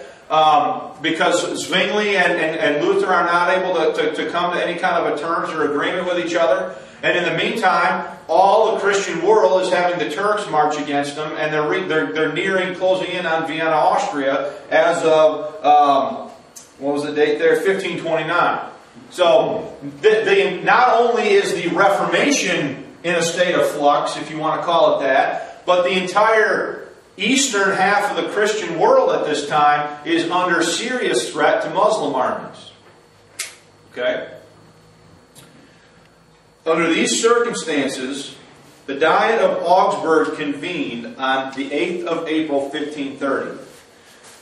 Because Zwingli and Luther are not able to come to any kind of a terms or agreement with each other. And in the meantime, all the Christian world is having the Turks march against them, and they're nearing closing in on Vienna, Austria, as of what was the date there? 1529. So, not only is the Reformation in a state of flux, if you want to call it that, but the entire eastern half of the Christian world at this time is under serious threat to Muslim armies. Okay? Under these circumstances, the Diet of Augsburg convened on the 8th of April, 1530.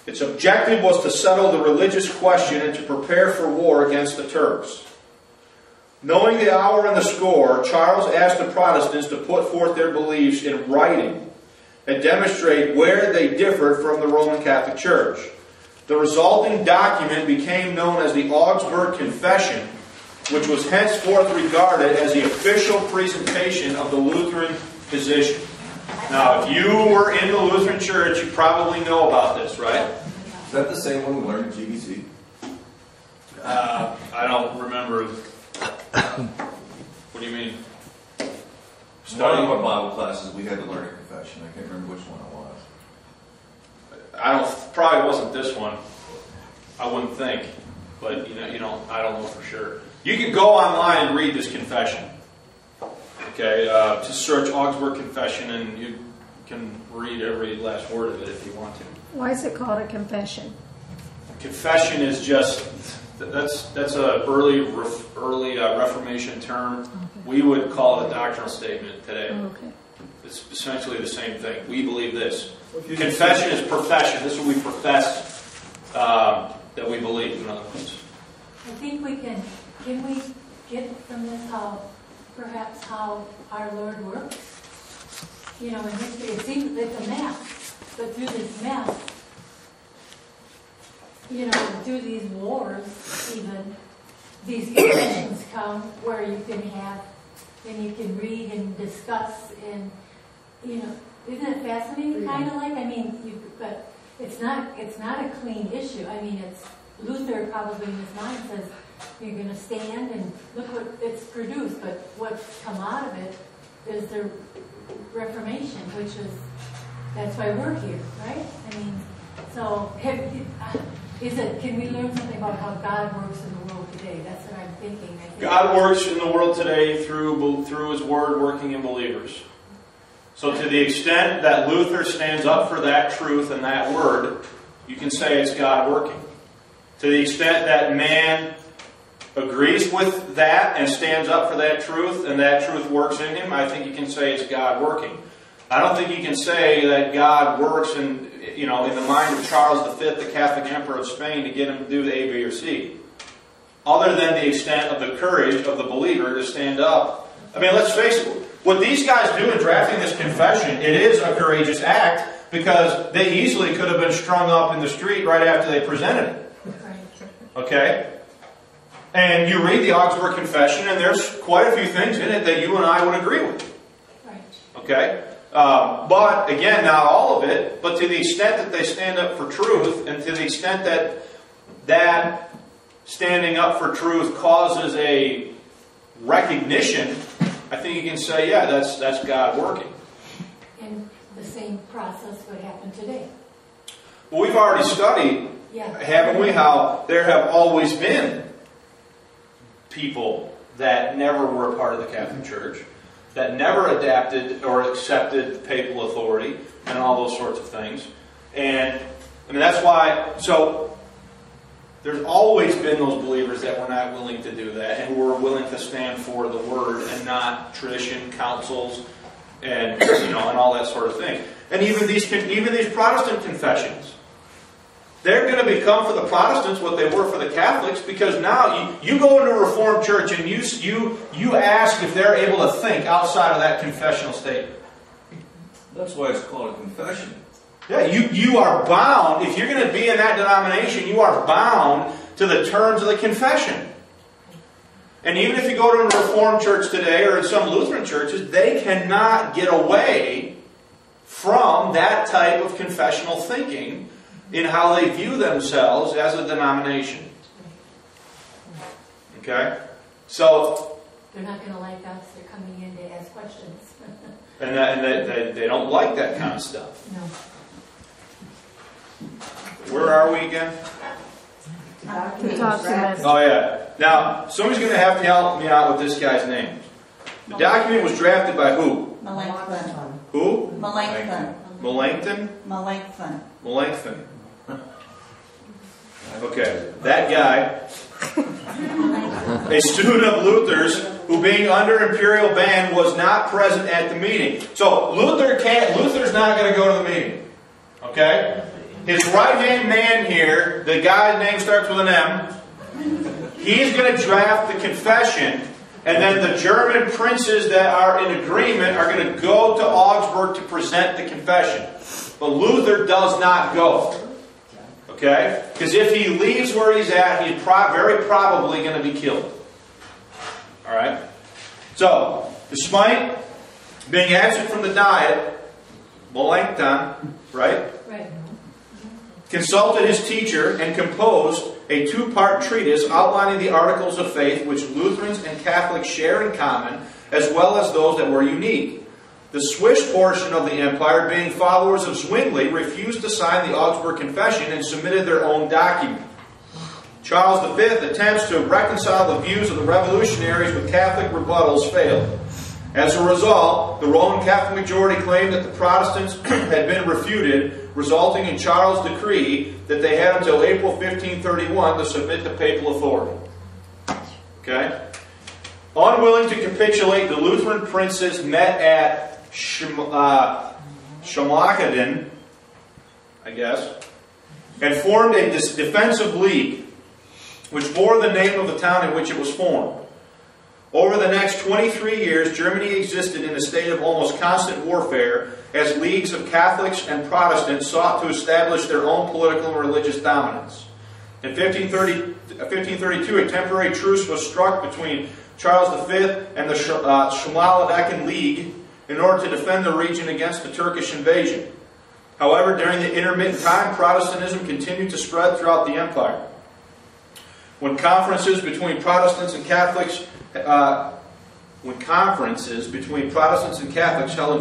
Its objective was to settle the religious question and to prepare for war against the Turks. Knowing the hour and the score, Charles asked the Protestants to put forth their beliefs in writing and demonstrate where they differed from the Roman Catholic Church. The resulting document became known as the Augsburg Confession, which was henceforth regarded as the official presentation of the Lutheran position. Now, if you were in the Lutheran Church, you probably know about this, right? Is that the same one we learned at GBC? I don't remember. What do you mean? One of our Bible classes, we had to learn a confession. I can't remember which one it was. Probably wasn't this one. I wouldn't think, but I don't know for sure. You can go online and read this confession. Okay, just search Augsburg Confession, and you can read every last word of it if you want to. Why is it called a confession? Confession is just that's a early Reformation term. Okay. We would call it a doctrinal statement today. Okay. It's essentially the same thing. We believe this. Confession is profession. This is what we profess that we believe, in other words. I think can we get from this perhaps how our Lord works? In history it seems like a map, but through this map, through these wars even, these confessions come where you can have, and you can read and discuss, and, isn't it fascinating, kind of like? But it's not a clean issue. It's Luther probably in his mind says, you're going to stand and look what it's produced, but what's come out of it is the Reformation, that's why we're here, right? So can we learn something about how God works in the world today? That's what I'm thinking. God works in the world today through His Word working in believers. So to the extent that Luther stands up for that truth and that Word, you can say it's God working. To the extent that man agrees with that and stands up for that truth and that truth works in him, I think you can say it's God working. I don't think you can say that God works in the mind of Charles V, the Catholic Emperor of Spain, to get him to do the A, B, or C. Other than the extent of the courage of the believer to stand up. Let's face it, what these guys do in drafting this confession, it is a courageous act because they easily could have been strung up in the street right after they presented it. Okay? And you read the Augsburg Confession, and there's quite a few things in it that you and I would agree with. Right. Okay? But, again, not all of it, but to the extent that they stand up for truth, and to the extent that standing up for truth causes a recognition, I think you can say, yeah, that's God working. And the same process would happen today. Well, we've already studied, haven't we, how there have always been people that never were a part of the Catholic Church, that never adapted or accepted papal authority, and all those sorts of things. And that's why, so there's always been those believers that were not willing to do that, and who were willing to stand for the Word and not tradition, councils, and and all that sort of thing. And even these Protestant confessions, they're going to become for the Protestants what they were for the Catholics, because now you go into a Reformed church and you ask if they're able to think outside of that confessional statement. That's why it's called a confession. Yeah, you are bound. If you're going to be in that denomination, you are bound to the terms of the confession. And even if you go to a Reformed church today or in some Lutheran churches, they cannot get away from that type of confessional thinking in how they view themselves as a denomination. Okay? So, they're not gonna like us, they're coming in to ask questions. And they don't like that kind of stuff. No. Where are we again? The document. Oh yeah. Now, somebody's going to have to help me out with this guy's name. The document was drafted by who? Melanchthon. Who? Melanchthon. Melanchthon? Melanchthon. Melanchthon. Okay, that guy, a student of Luther's, who being under imperial ban was not present at the meeting. So Luther's not going to go to the meeting. Okay? His right-hand man here, the guy's name starts with an M, he's going to draft the confession, and then the German princes that are in agreement are going to go to Augsburg to present the confession. But Luther does not go. Okay? Because if he leaves where he's at, he's very probably going to be killed. Alright? So, despite being absent from the diet, Melanchthon, right? Right. Consulted his teacher and composed a two-part treatise outlining the articles of faith which Lutherans and Catholics share in common, as well as those that were unique. The Swiss portion of the empire, being followers of Zwingli, refused to sign the Augsburg Confession and submitted their own document. Charles V attempts to reconcile the views of the revolutionaries with Catholic rebuttals failed. As a result, the Roman Catholic majority claimed that the Protestants had been refuted, resulting in Charles' decree that they had until April 1531 to submit to papal authority. Okay? Unwilling to capitulate, the Lutheran princes met at Schmalkalden, I guess, and formed a defensive league, which bore the name of the town in which it was formed. Over the next 23 years, Germany existed in a state of almost constant warfare as leagues of Catholics and Protestants sought to establish their own political and religious dominance. In 1532, a temporary truce was struck between Charles V and the Schmalkalden League in order to defend the region against the Turkish invasion. However, during the intermittent time, Protestantism continued to spread throughout the empire. When conferences between Protestants and Catholics held in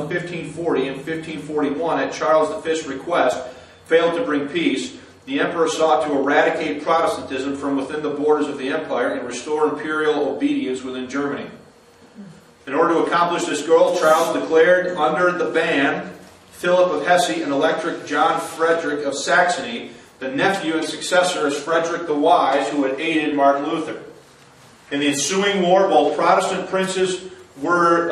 1540 and 1541 at Charles V's request failed to bring peace, the emperor sought to eradicate Protestantism from within the borders of the empire and restore imperial obedience within Germany. In order to accomplish this goal, Charles declared under the ban Philip of Hesse and Elector John Frederick of Saxony, the nephew and successor as Frederick the Wise, who had aided Martin Luther. In the ensuing war, both Protestant princes were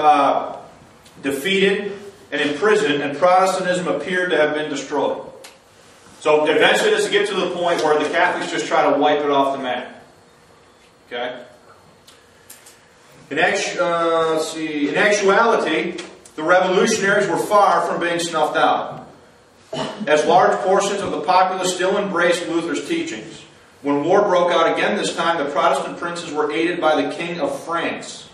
defeated and imprisoned, and Protestantism appeared to have been destroyed. So eventually this will get to the point where the Catholics just try to wipe it off the map. Okay? In actuality, the revolutionaries were far from being snuffed out, as large portions of the populace still embraced Luther's teachings. When war broke out again this time, the Protestant princes were aided by the King of France,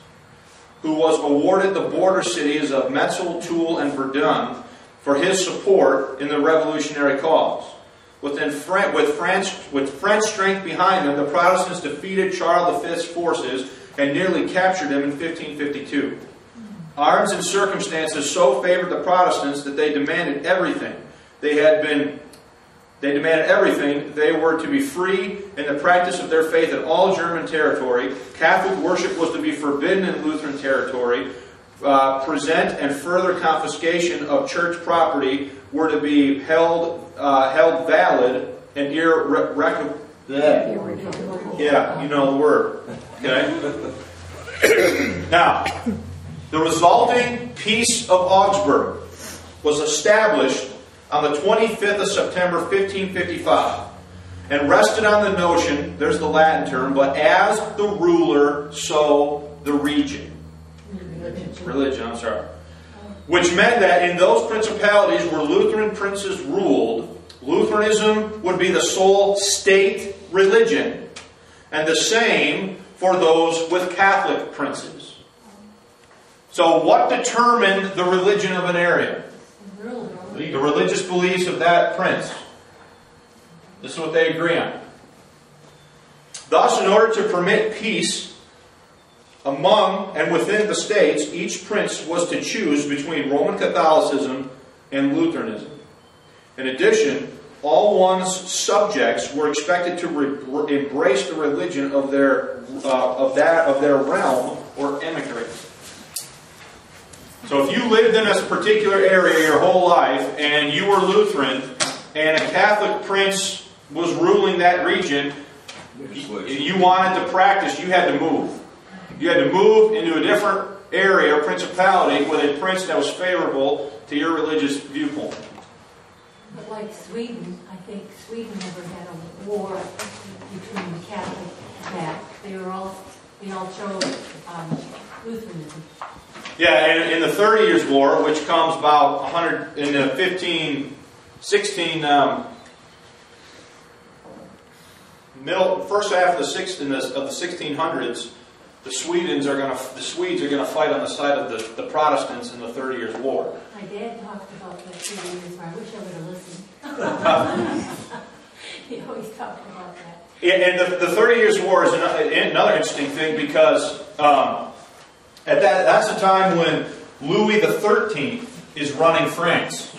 who was awarded the border cities of Metzel, Toul, and Verdun for his support in the revolutionary cause. With French strength behind them, the Protestants defeated Charles V's forces and nearly captured him in 1552. Arms and circumstances so favored the Protestants that they demanded everything. They demanded everything. They were to be free in the practice of their faith in all German territory. Catholic worship was to be forbidden in Lutheran territory. Present and further confiscation of church property were to be held valid and irrevocable. Yeah, you know the word. Okay? Now, the resulting Peace of Augsburg was established on the 25th of September 1555 and rested on the notion, there's the Latin term, but as the ruler, so the region. Religion, I'm sorry. Which meant that in those principalities where Lutheran princes ruled, Lutheranism would be the sole state religion, and the same for those with Catholic princes. So what determined the religion of an area? The religious beliefs of that prince. This is what they agree on. Thus, in order to permit peace among and within the states, each prince was to choose between Roman Catholicism and Lutheranism. In addition, all one's subjects were expected to embrace the religion of their realm or emigrate. So if you lived in a particular area your whole life and you were Lutheran and a Catholic prince was ruling that region, you wanted to practice, you had to move. You had to move into a different area or principality with a prince that was favorable to your religious viewpoint. But like Sweden, I think Sweden never had a war between the Catholic and that. They all chose Lutheranism. Yeah, and in the 30 Years' War, which comes about 100 in the 1516 first half of the 1600s, the Swedes are going to fight on the side of the Protestants in the 30 Years' War. My dad talked about that 30 years ago. I wish I would have listened. He always talked about that. And the 30 Years' War is another interesting thing because that's the time when Louis XIII is running France.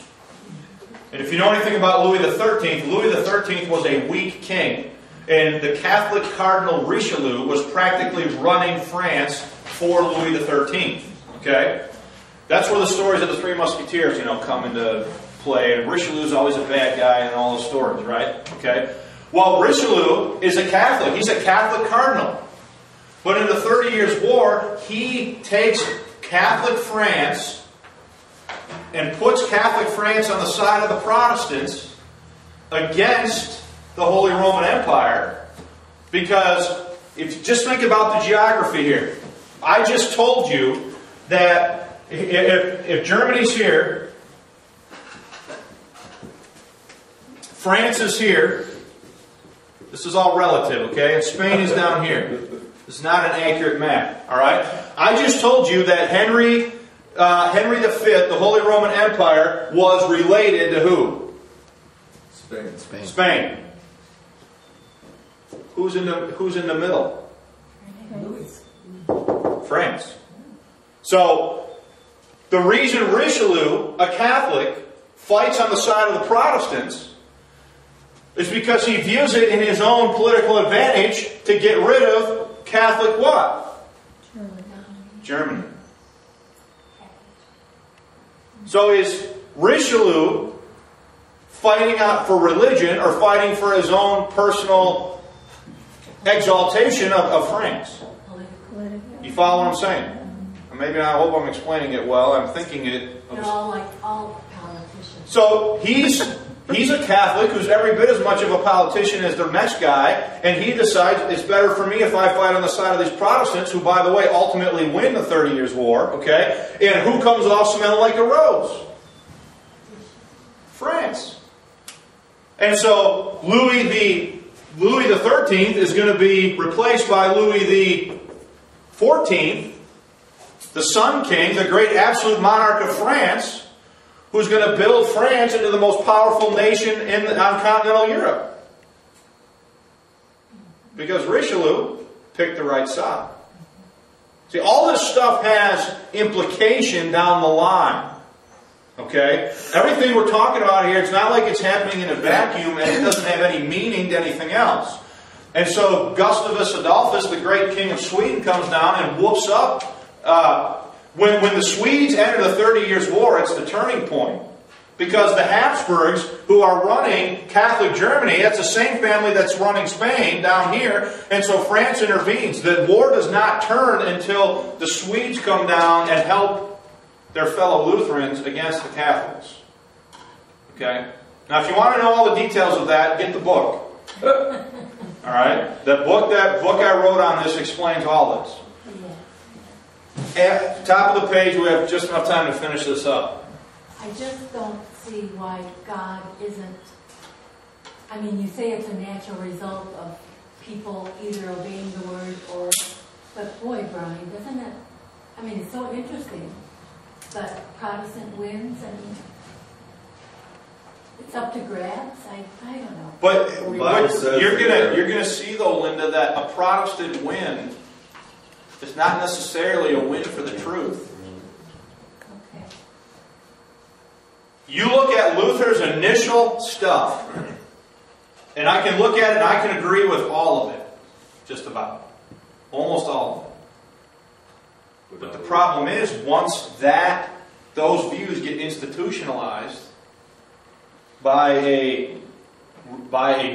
And if you know anything about Louis XIII was a weak king. And the Catholic Cardinal Richelieu was practically running France for Louis XIII. Okay? That's where the stories of the Three Musketeers, come into play. And Richelieu's always a bad guy in all the stories, right? Okay? Well, Richelieu is a Catholic. He's a Catholic cardinal. But in the 30 Years' War, he takes Catholic France and puts Catholic France on the side of the Protestants against the Holy Roman Empire, because just think about the geography here. I just told you that if Germany's here, France is here, this is all relative, okay? And Spain is down here. This is not an accurate map, all right? I just told you that Henry V, the Holy Roman Empire, was related to who? Spain. Who's in the middle? France. So, the reason Richelieu, a Catholic, fights on the side of the Protestants is because he views it in his own political advantage to get rid of Catholic what? Germany. So is Richelieu fighting out for religion or fighting for his own personal exaltation of France? You follow what I'm saying? Maybe I hope I'm explaining it well. I'm thinking it. They're all like all politicians. So he's a Catholic who's every bit as much of a politician as the next guy, and he decides it's better for me if I fight on the side of these Protestants, who, by the way, ultimately win the 30 Years' War. Okay, and who comes off smelling like a rose? France. And so Louis XIII is going to be replaced by Louis XIV, the Sun King, the great absolute monarch of France, who's going to build France into the most powerful nation on continental Europe. Because Richelieu picked the right side. See, all this stuff has implication down the line. Okay? Everything we're talking about here, it's not like it's happening in a vacuum and it doesn't have any meaning to anything else. And so Gustavus Adolphus, the great king of Sweden, comes down and whoops up. When the Swedes enter the 30 Years' War, it's the turning point. Because the Habsburgs, who are running Catholic Germany, that's the same family that's running Spain down here, and so France intervenes. The war does not turn until the Swedes come down and help their fellow Lutherans against the Catholics. Okay? Now, if you want to know all the details of that, get the book. Alright? The book I wrote on this explains all this. At the top of the page, we have just enough time to finish this up. I just don't see why God isn't... I mean, you say it's a natural result of people either obeying the word or... But boy, Brian, doesn't it... I mean, it's so interesting. But Protestant wins and... It's up to grabs. I don't know. But you're gonna see though, Linda, that a Protestant win It's not necessarily a win for the truth. Okay. You look at Luther's initial stuff, and I can look at it and I can agree with all of it. Just about. Almost all of it. But the problem is, once those views get institutionalized by a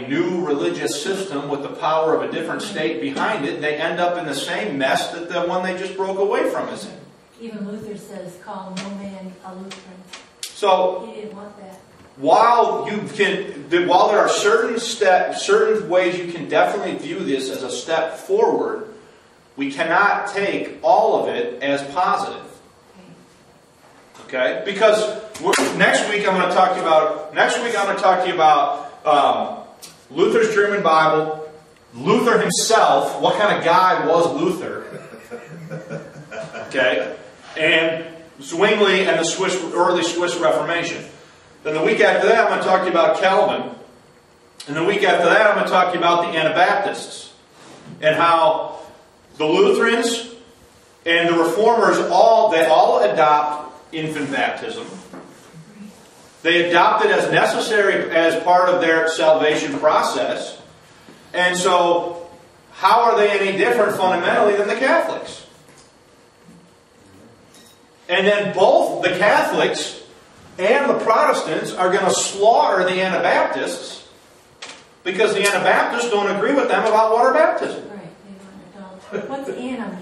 new religious system with the power of a different state behind it, they end up in the same mess that the one they just broke away from is in. Even Luther says, call no man a Lutheran. So, He didn't want that. while there are certain ways you can definitely view this as a step forward, we cannot take all of it as positive. Okay? Because next week I'm going to talk to you about Luther's German Bible, Luther himself, what kind of guy was Luther? Okay? And Zwingli and the early Swiss Reformation. Then the week after that I'm going to talk to you about Calvin. And the week after that I'm going to talk to you about the Anabaptists. And how the Lutherans and the Reformers all adopt infant baptism. They adopt it as necessary as part of their salvation process. And so, how are they any different fundamentally than the Catholics? And then both the Catholics and the Protestants are going to slaughter the Anabaptists because the Anabaptists don't agree with them about water baptism. Right, they want adult. What's Anna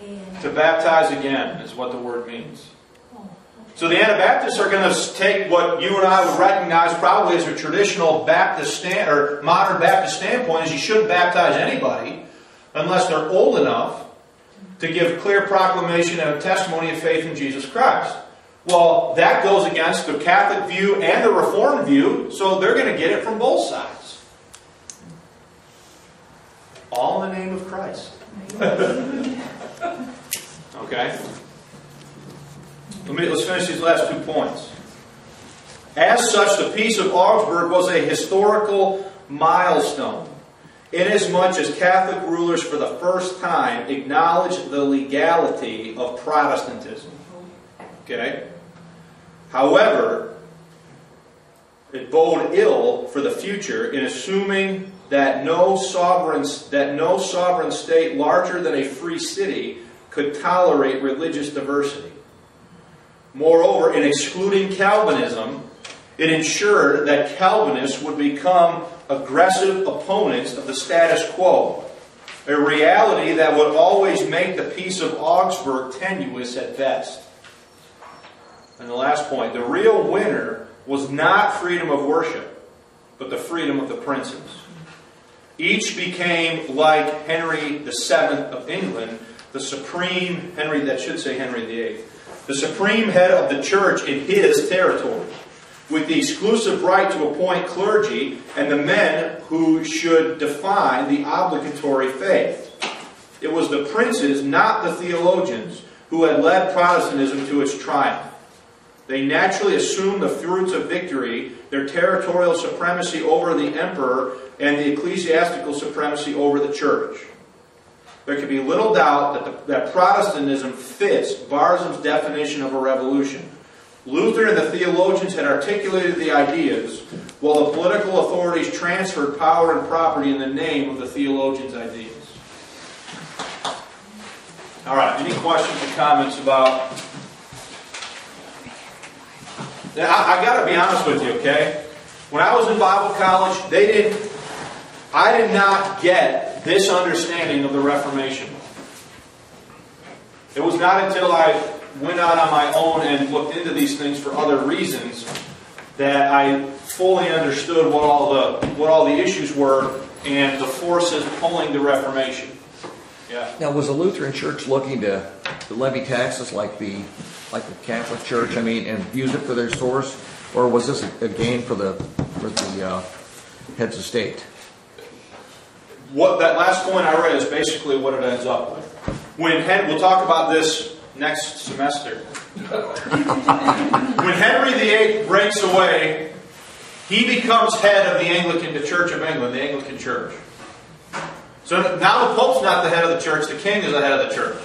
mean? To baptize again is what the word means. Oh, okay. So the Anabaptists are going to take what you and I would recognize probably as a traditional Baptist or modern Baptist standpoint, is you shouldn't baptize anybody unless they're old enough to give clear proclamation and a testimony of faith in Jesus Christ. Well, that goes against the Catholic view and the Reformed view, so they're going to get it from both sides. All in the name of Christ. Okay? Let's finish these last 2 points. As such, the Peace of Augsburg was a historical milestone, inasmuch as Catholic rulers for the first time acknowledged the legality of Protestantism. Okay? However, it bode ill for the future in assuming that no sovereign state larger than a free city could tolerate religious diversity. Moreover, in excluding Calvinism, it ensured that Calvinists would become aggressive opponents of the status quo, a reality that would always make the Peace of Augsburg tenuous at best. And the last point, the real winner was not freedom of worship, but the freedom of the princes. Each became like Henry VII of England, the supreme, Henry VIII, the supreme head of the church in his territory, with the exclusive right to appoint clergy and the men who should define the obligatory faith. It was the princes, not the theologians, who had led Protestantism to its triumph. They naturally assumed the fruits of victory, their territorial supremacy over the emperor and the ecclesiastical supremacy over the church. There can be little doubt that Protestantism fits Barzum's definition of a revolution. Luther and the theologians had articulated the ideas, while the political authorities transferred power and property in the name of the theologians' ideas. All right, any questions or comments about... I got to be honest with you, okay? When I was in Bible college, I did not get this understanding of the Reformation. It was not until I went out on my own and looked into these things for other reasons that I fully understood what all the issues were and the forces pulling the Reformation. Yeah. Now, was the Lutheran Church looking to levy taxes like the Catholic Church, and use it for their source, or was this a gain for the heads of state? What that last point I read is basically what it ends up with. We'll talk about this next semester. When Henry VIII breaks away, he becomes head of the Church of England, the Anglican Church. So now the Pope's not the head of the church, the king is the head of the church.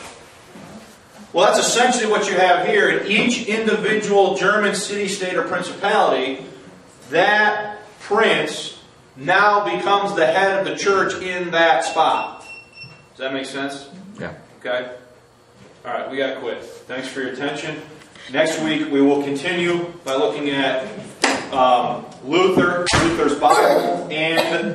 Well, that's essentially what you have here. In each individual German city, state, or principality, that prince now becomes the head of the church in that spot. Does that make sense? Yeah. Okay? All right, we got to quit. Thanks for your attention. Next week, we will continue by looking at Luther's Bible and